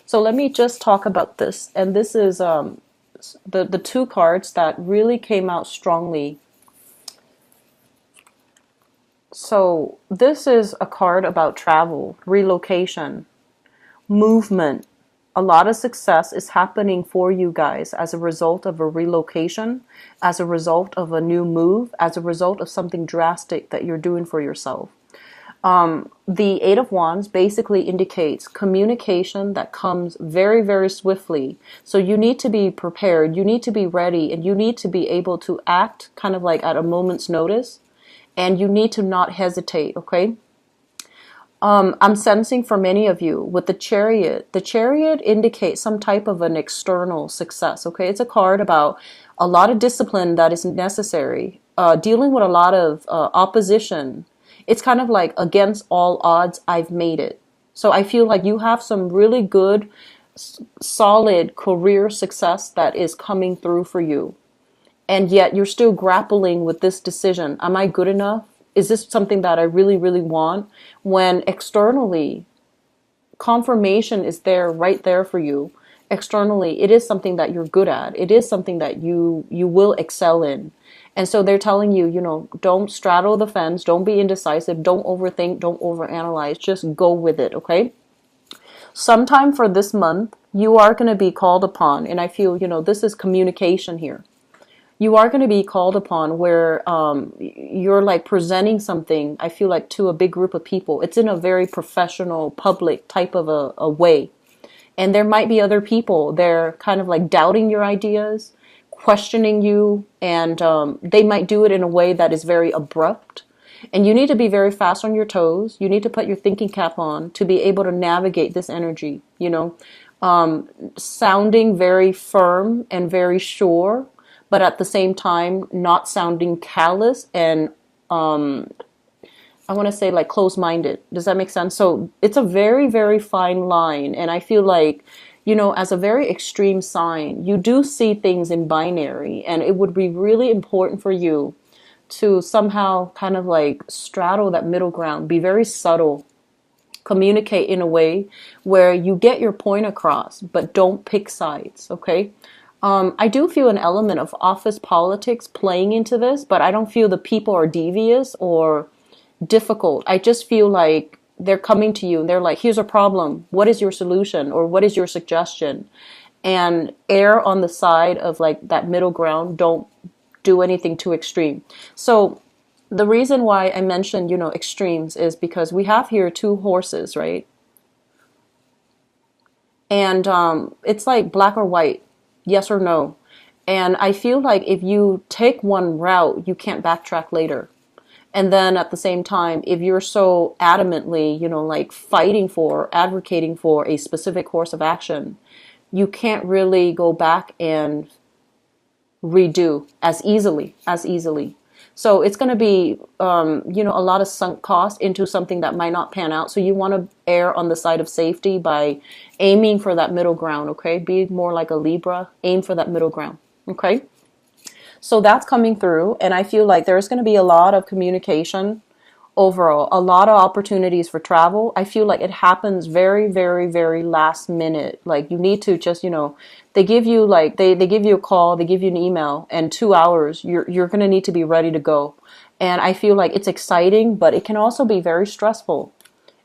So let me just talk about this. And this is the two cards that really came out strongly. So this is a card about travel, relocation, movement. A lot of success is happening for you guys as a result of a relocation, as a result of a new move, as a result of something drastic that you're doing for yourself. The Eight of Wands basically indicates communication that comes very, very swiftly. So you need to be prepared, you need to be ready, and you need to be able to act kind of like at a moment's notice. And you need to not hesitate, okay? I'm sensing for many of you with the Chariot indicates some type of an external success, okay? It's a card about a lot of discipline that is necessary, dealing with a lot of opposition. It's kind of like against all odds, I've made it. So I feel like you have some really good, solid career success that is coming through for you. And yet you're still grappling with this decision. Am I good enough? Is this something that I really, really want? When externally, confirmation is there, right there for you. Externally, it is something that you're good at. It is something that you will excel in. And so they're telling you, don't straddle the fence. Don't be indecisive. Don't overthink. Don't overanalyze. Just go with it, okay? Sometime for this month, you are going to be called upon. And I feel, this is communication here. You are going to be called upon where you're like presenting something, I feel like, to a big group of people. It's in a very professional, public type of a way. And there might be other people, they're kind of like doubting your ideas, questioning you, and they might do it in a way that is very abrupt. And you need to be very fast on your toes. You need to put your thinking cap on to be able to navigate this energy, sounding very firm and very sure, but at the same time, not sounding callous and, I want to say like closed-minded. Does that make sense? So it's a very, very fine line. And I feel like, as a very extreme sign, you do see things in binary, and it would be really important for you to somehow kind of like straddle that middle ground, be very subtle, communicate in a way where you get your point across, but don't pick sides, okay? I do feel an element of office politics playing into this, but I don't feel the people are devious or difficult. I just feel like they're coming to you and they're like, here's a problem. What is your solution? Or what is your suggestion? And err on the side of like that middle ground. Don't do anything too extreme. So the reason why I mentioned, extremes is because we have here two horses, right? And it's like black or white. Yes or no. And I feel like if you take one route, you can't backtrack later. And then at the same time, if you're so adamantly, like fighting for, advocating for a specific course of action, you can't really go back and redo as easily. So it's going to be, a lot of sunk cost into something that might not pan out. So you want to err on the side of safety by aiming for that middle ground, okay? Be more like a Libra, aim for that middle ground, okay? So that's coming through, and I feel like there's going to be a lot of communication overall, a lot of opportunities for travel. I feel like it happens very, very, very last minute. Like you need to just, they give you like, they give you a call, they give you an email, and 2 hours, you're going to need to be ready to go. And I feel like it's exciting, but it can also be very stressful.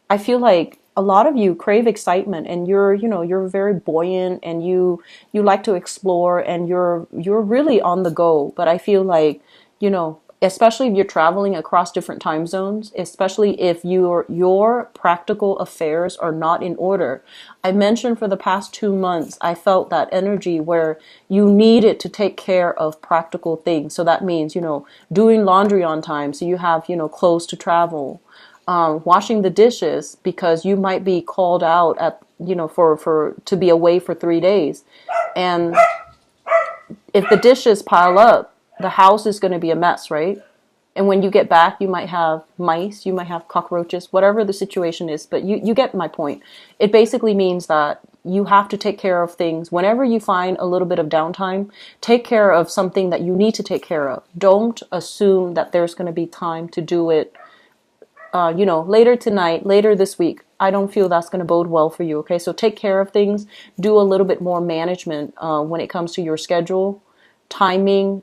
I feel like a lot of you crave excitement, and you're very buoyant, and you like to explore, and you're really on the go. But I feel like, especially if you're traveling across different time zones, especially if your practical affairs are not in order. I mentioned for the past 2 months, I felt that energy where you needed to take care of practical things. So that means, doing laundry on time so you have, clothes to travel. Washing the dishes because you might be called out at, for to be away for 3 days. And if the dishes pile up, the house is going to be a mess, right? And when you get back, you might have mice, you might have cockroaches, whatever the situation is. But you get my point. It basically means that you have to take care of things. Whenever you find a little bit of downtime, take care of something that you need to take care of. Don't assume that there's going to be time to do it later tonight, later this week. I don't feel that's going to bode well for you. Okay, so take care of things. Do a little bit more management when it comes to your schedule, timing,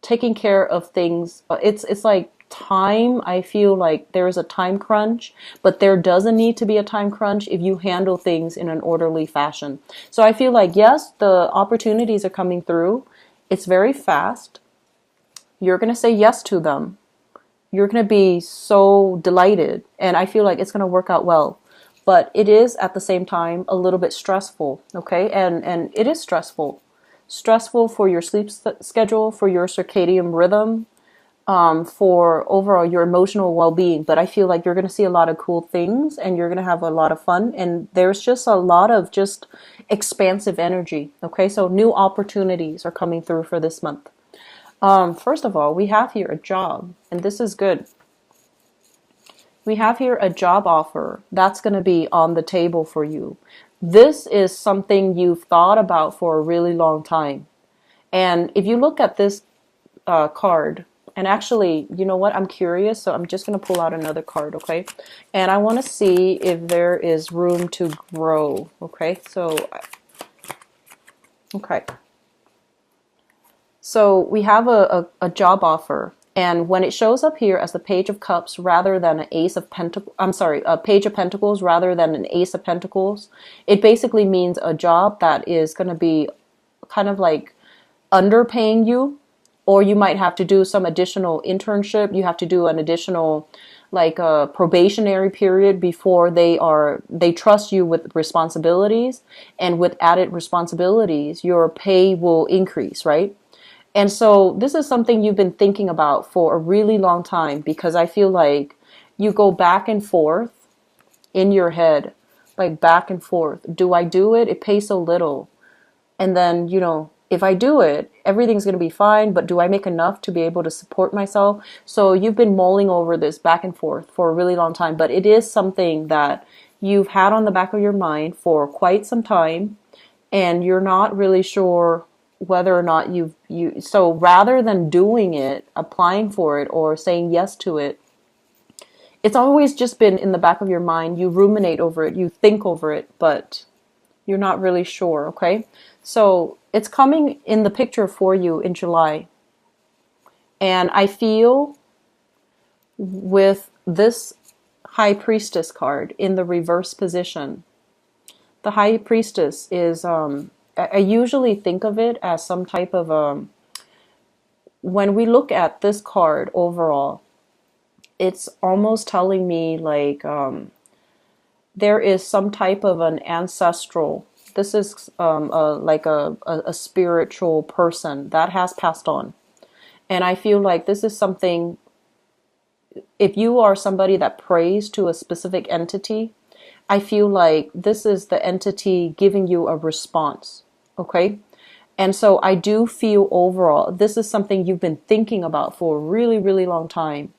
taking care of things. It's like time. I feel like there is a time crunch, but there doesn't need to be a time crunch if you handle things in an orderly fashion. So I feel like, yes, the opportunities are coming through. It's very fast. You're going to say yes to them. You're going to be so delighted, and I feel like it's going to work out well. But it is at the same time a little bit stressful, okay? And it is stressful. Stressful for your sleep schedule, for your circadian rhythm, for overall your emotional well-being. But I feel like you're going to see a lot of cool things, and you're going to have a lot of fun, and there's just a lot of just expansive energy, okay? So new opportunities are coming through for this month. First of all, we have here a job, and this is good. We have here a job offer that's going to be on the table for you. This is something you've thought about for a really long time. And if you look at this card, and actually, you know what? I'm curious, so I'm just going to pull out another card, okay? And I want to see if there is room to grow, okay? Okay. So we have a job offer, and when it shows up here as the Page of Cups rather than an Ace of Pentacles, I'm sorry, a Page of Pentacles rather than an Ace of Pentacles, it basically means a job that is going to be kind of like underpaying you, or you might have to do some additional internship. You have to do an additional like a probationary period before they trust you with responsibilities, and with added responsibilities, your pay will increase, right? And so this is something you've been thinking about for a really long time, because I feel like you go back and forth in your head, like back and forth. Do I do it? It pays so little. And then, if I do it, everything's going to be fine, but do I make enough to be able to support myself? So you've been mulling over this back and forth for a really long time, but it is something that you've had on the back of your mind for quite some time, and you're not really sure whether or not so rather than doing it, applying for it, or saying yes to it, it's always just been in the back of your mind. You ruminate over it, you think over it, but you're not really sure, okay? So it's coming in the picture for you in July. And I feel with this High Priestess card in the reverse position, the High Priestess is, I usually think of it as some type of, when we look at this card overall, it's almost telling me like there is some type of an ancestral, this is like a spiritual person that has passed on. And I feel like this is something, if you are somebody that prays to a specific entity, I feel like this is the entity giving you a response, okay? And so I do feel overall, this is something you've been thinking about for a really, really long time.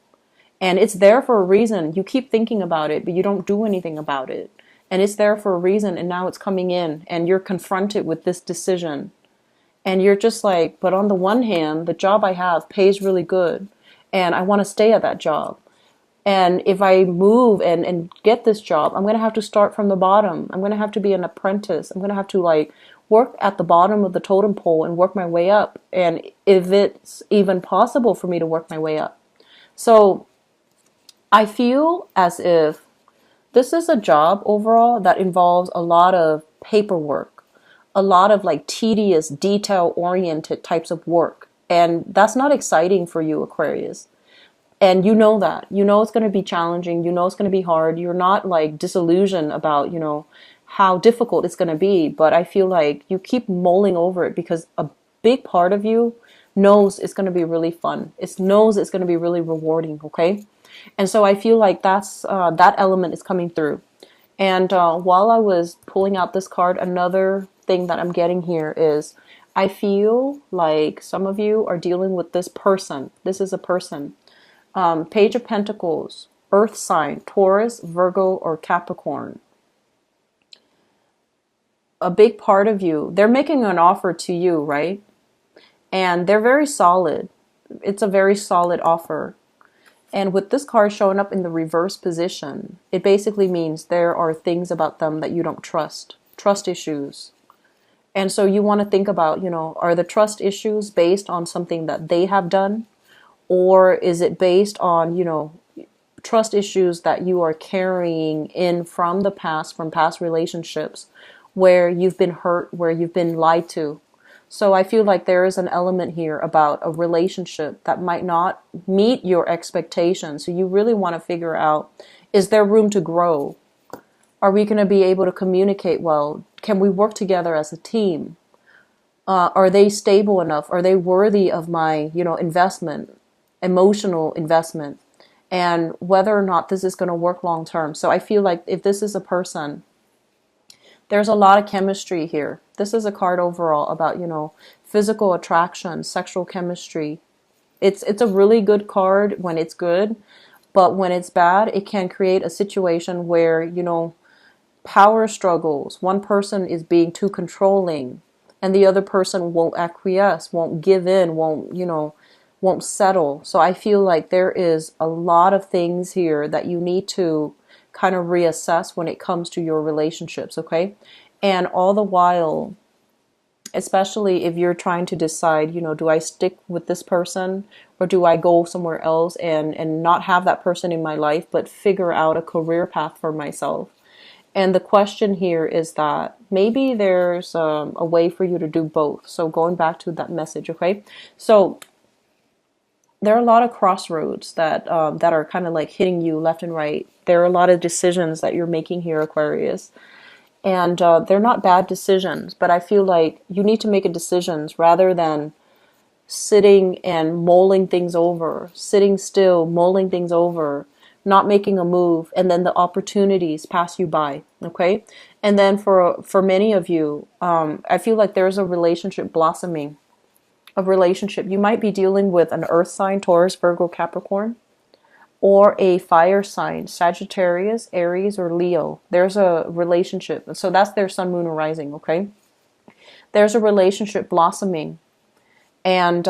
And it's there for a reason. You keep thinking about it, but you don't do anything about it. And it's there for a reason, and now it's coming in, and you're confronted with this decision. And you're just like, but on the one hand, the job I have pays really good, and I want to stay at that job. And if I move and get this job, I'm going to have to start from the bottom. I'm going to have to be an apprentice. I'm going to have to like work at the bottom of the totem pole and work my way up. And if it's even possible for me to work my way up. So I feel as if this is a job overall that involves a lot of paperwork, a lot of like tedious, detail-oriented types of work. And that's not exciting for you, Aquarius. And you know that. You know it's going to be challenging. You know it's going to be hard. You're not like disillusioned about, how difficult it's going to be. But I feel like you keep mulling over it because a big part of you knows it's going to be really fun. It knows it's going to be really rewarding, okay? And so I feel like that element is coming through. And while I was pulling out this card, another thing that I'm getting here is I feel like some of you are dealing with this person. This is a person. Page of Pentacles, Earth sign, Taurus, Virgo, or Capricorn. A big part of you, they're making an offer to you, right? And they're very solid. It's a very solid offer. And with this card showing up in the reverse position, it basically means there are things about them that you don't trust issues. And so you want to think about, are the trust issues based on something that they have done? Or is it based on, trust issues that you are carrying in from the past, from past relationships where you've been hurt, where you've been lied to? So I feel like there is an element here about a relationship that might not meet your expectations. So you really want to figure out, is there room to grow? Are we going to be able to communicate well? Can we work together as a team? Are they stable enough? Are they worthy of my, investment, emotional investment? And whether or not this is going to work long term. So I feel like if this is a person, there's a lot of chemistry here. This is a card overall about, physical attraction, sexual chemistry. It's a really good card when it's good, but when it's bad, it can create a situation where, power struggles. One person is being too controlling and the other person won't acquiesce, won't give in, won't settle. So I feel like there is a lot of things here that you need to kind of reassess when it comes to your relationships, okay? And all the while, especially if you're trying to decide, do I stick with this person or do I go somewhere else and not have that person in my life, but figure out a career path for myself? And the question here is that maybe there's a way for you to do both. So going back to that message, okay? So there are a lot of crossroads that are kind of like hitting you left and right. There are a lot of decisions that you're making here, Aquarius. And they're not bad decisions, but I feel like you need to make a decisions rather than sitting and mulling things over, sitting still, mulling things over, not making a move, and then the opportunities pass you by, okay? And then for many of you, I feel like there's a relationship blossoming, a relationship. You might be dealing with an earth sign, Taurus, Virgo, Capricorn, or a fire sign, Sagittarius, Aries, or Leo. There's a relationship. So that's their sun, moon, or rising, okay? There's a relationship blossoming, and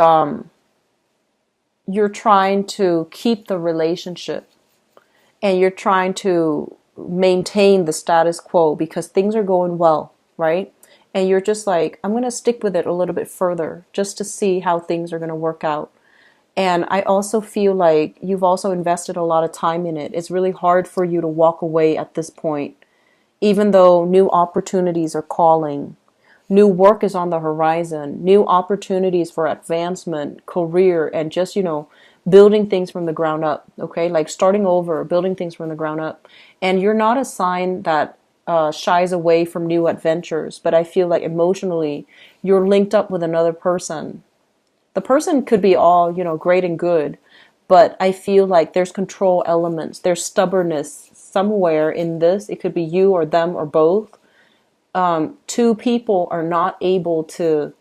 you're trying to keep the relationship, and you're trying to maintain the status quo because things are going well, right? And you're just like, I'm going to stick with it a little bit further just to see how things are going to work out. And I also feel like you've also invested a lot of time in it. It's really hard for you to walk away at this point, even though new opportunities are calling. New work is on the horizon, new opportunities for advancement, career, and just, building things from the ground up, okay? Like starting over, building things from the ground up. And you're not a sign that shies away from new adventures, but I feel like emotionally you're linked up with another person. The person could be all, great and good, but I feel like there's control elements, there's stubbornness somewhere in this. It could be you or them or both. Two people are not able to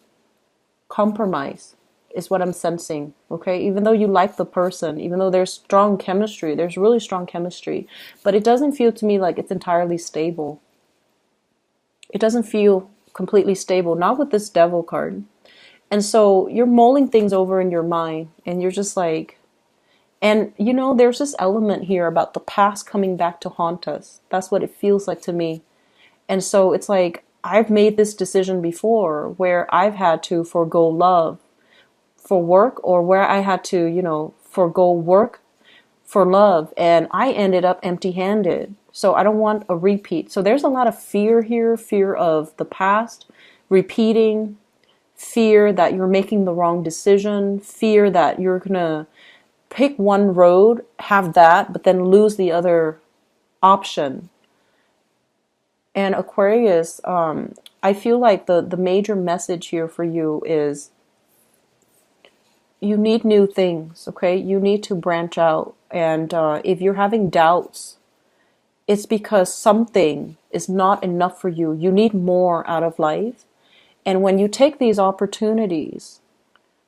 compromise, is what I'm sensing, okay? Even though you like the person, even though there's strong chemistry, there's really strong chemistry, but it doesn't feel to me like it's entirely stable. It doesn't feel completely stable, not with this Devil card. And so you're mulling things over in your mind, and you're just like, and there's this element here about the past coming back to haunt us. That's what it feels like to me. And so it's like, I've made this decision before where I've had to forego love for work, or where I had to, forego work for love, and I ended up empty-handed. So I don't want a repeat. So there's a lot of fear here, fear of the past repeating, fear that you're making the wrong decision, fear that you're going to pick one road, have that, but then lose the other option. And Aquarius, I feel like the major message here for you is you need new things, okay? You need to branch out. And if you're having doubts, it's because something is not enough for you. You need more out of life. And when you take these opportunities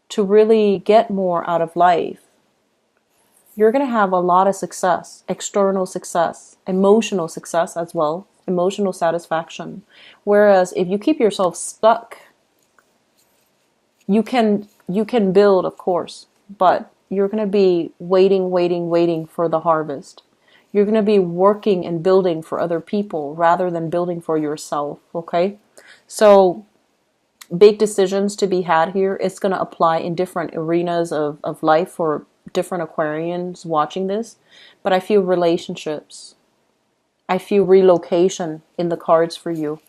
to really get more out of life, you're going to have a lot of success, external success, emotional success as well, emotional satisfaction. Whereas if you keep yourself stuck, you can build, of course, but you're going to be waiting for the harvest. You're going to be working and building for other people rather than building for yourself, okay? So big decisions to be had here. It's going to apply in different arenas of life for different Aquarians watching this. But I feel relationships. I feel relocation in the cards for you.